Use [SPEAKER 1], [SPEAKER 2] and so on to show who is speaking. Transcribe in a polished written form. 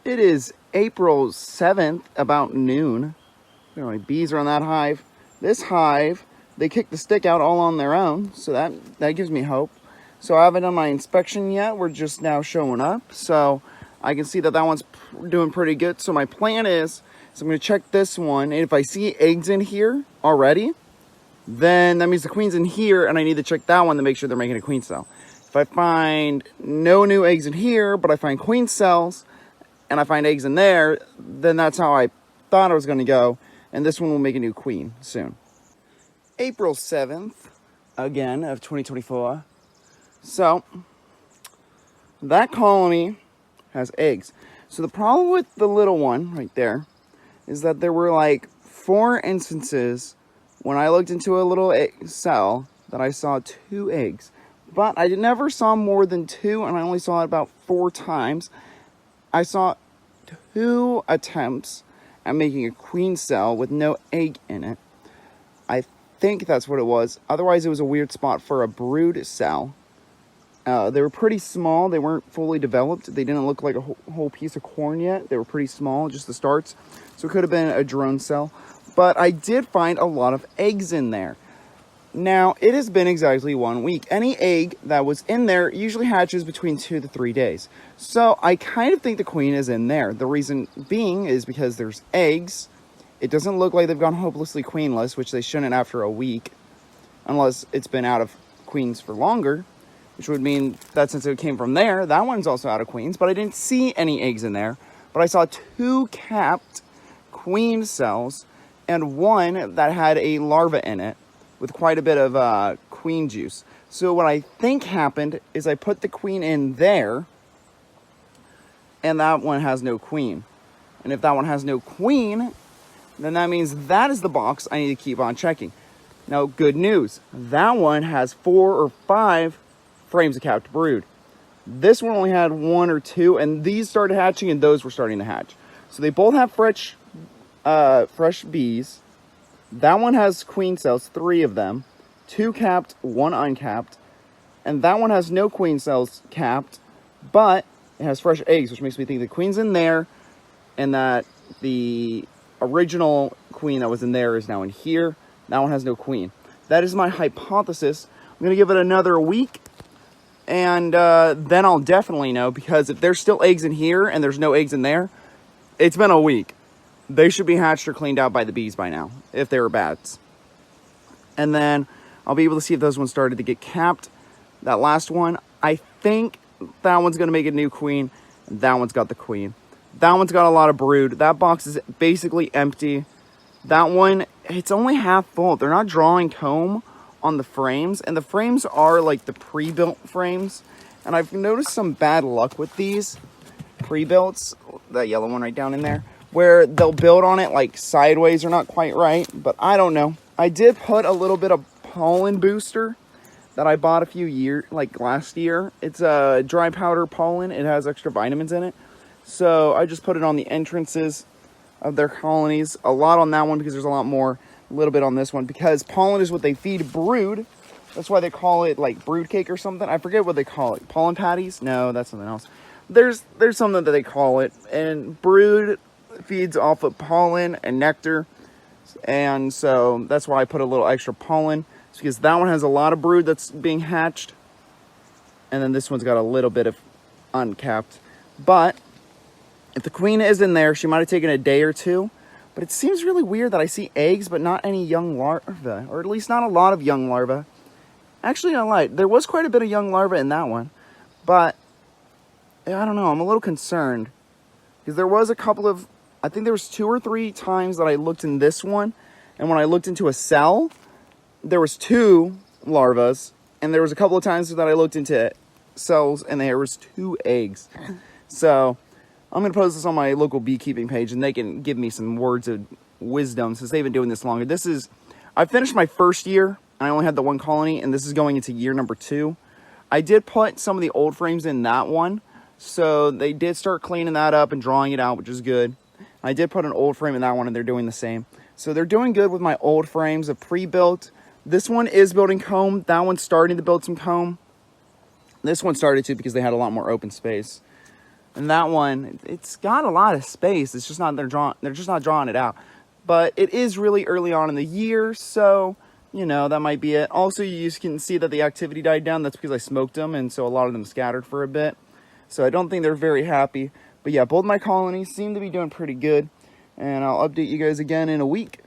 [SPEAKER 1] It is April 7th, about noon. My bees are on that hive. This hive, they kicked the stick out all on their own, so that gives me hope. So I haven't done my inspection yet. We're just now showing up. So I can see that one's doing pretty good. So my plan is I'm going to check this one. And if I see eggs in here already, then that means the queen's in here, and I need to check that one to make sure they're making a queen cell. If I find no new eggs in here, but I find queen cells, and I find eggs in there, then that's how I thought I was going to go. And this one will make a new queen soon. April 7th, again, of 2024. So, that colony has eggs. So the problem with the little one right there is that there were like 4 instances when I looked into a little cell that I saw 2 eggs. But I never saw more than 2, and I only saw it about 4 times. I saw 2 attempts at making a queen cell with no egg in it. I think that's what it was. Otherwise, it was a weird spot for a brood cell. They were pretty small. They weren't fully developed. They didn't look like a whole piece of corn yet. They were pretty small, just the starts. So it could have been a drone cell. But I did find a lot of eggs in there. Now, it has been exactly 1 week. Any egg that was in there usually hatches between 2 to 3 days. So I kind of think the queen is in there. The reason being is because there's eggs. It doesn't look like they've gone hopelessly queenless, which they shouldn't after a week, unless it's been out of queens for longer, which would mean that since it came from there, that one's also out of queens. But I didn't see any eggs in there. But I saw 2 capped queen cells and 1 that had a larva in it with quite a bit of queen juice. So what I think happened is I put the queen in there, and that one has no queen. And if that one has no queen, then that means that is the box I need to keep on checking. Now, good news. That one has 4 or 5 frames of capped brood. This one only had 1 or 2, and these started hatching, and those were starting to hatch. So they both have fresh bees. That one has queen cells, 3 of them, 2 capped, 1 uncapped, and that one has no queen cells capped, but it has fresh eggs, which makes me think the queen's in there, and that the original queen that was in there is now in here. That one has no queen. That is my hypothesis. I'm going to give it another week, and then I'll definitely know, because if there's still eggs in here and there's no eggs in there, it's been a week. They should be hatched or cleaned out by the bees by now, if they were bats. And then I'll be able to see if those ones started to get capped. That last one, I think that one's going to make a new queen. That one's got the queen. That one's got a lot of brood. That box is basically empty. That one, it's only half full. They're not drawing comb on the frames. And the frames are like the pre-built frames. And I've noticed some bad luck with these pre-builts. That yellow one right down in there, where they'll build on it like sideways or not quite right, but I don't know. I did put a little bit of pollen booster that I bought a few years, like last year. It's a dry powder pollen. It has extra vitamins in it. So I just put it on the entrances of their colonies. A lot on that one because there's a lot more, a little bit on this one, because pollen is what they feed brood. That's why they call it like brood cake or something. I forget what they call it. Pollen patties? No, that's something else. There's something that they call it, and brood feeds off of pollen and nectar, and so that's why I put a little extra pollen. It's because that one has a lot of brood that's being hatched, and then this one's got a little bit of uncapped. But if the queen is in there, she might have taken a day or 2, but it seems really weird that I see eggs but not any young larvae, or at least not a lot of young larvae. Actually, I lied. There was quite a bit of young larvae in that one, but I don't know, I'm a little concerned, because there was a couple of, I think there was 2 or 3 times that I looked in this one, and when I looked into a cell, there was 2 larvas, and there was a couple of times that I looked into cells, and there was 2 eggs. So I'm going to post this on my local beekeeping page, and they can give me some words of wisdom, since they've been doing this longer. I finished my first year, and I only had the 1 colony, and this is going into year number 2. I did put some of the old frames in that one, so they did start cleaning that up and drawing it out, which is good. I did put an old frame in that one, and they're doing the same. So they're doing good with my old frames of pre-built. This one is building comb. That one's starting to build some comb. This one started to because they had a lot more open space. And that one, it's got a lot of space. It's just not, they're just not drawing it out. But it is really early on in the year, so, you know, that might be it. Also, you can see that the activity died down. That's because I smoked them, and so a lot of them scattered for a bit. So I don't think they're very happy. But yeah, both my colonies seem to be doing pretty good. And I'll update you guys again in a week.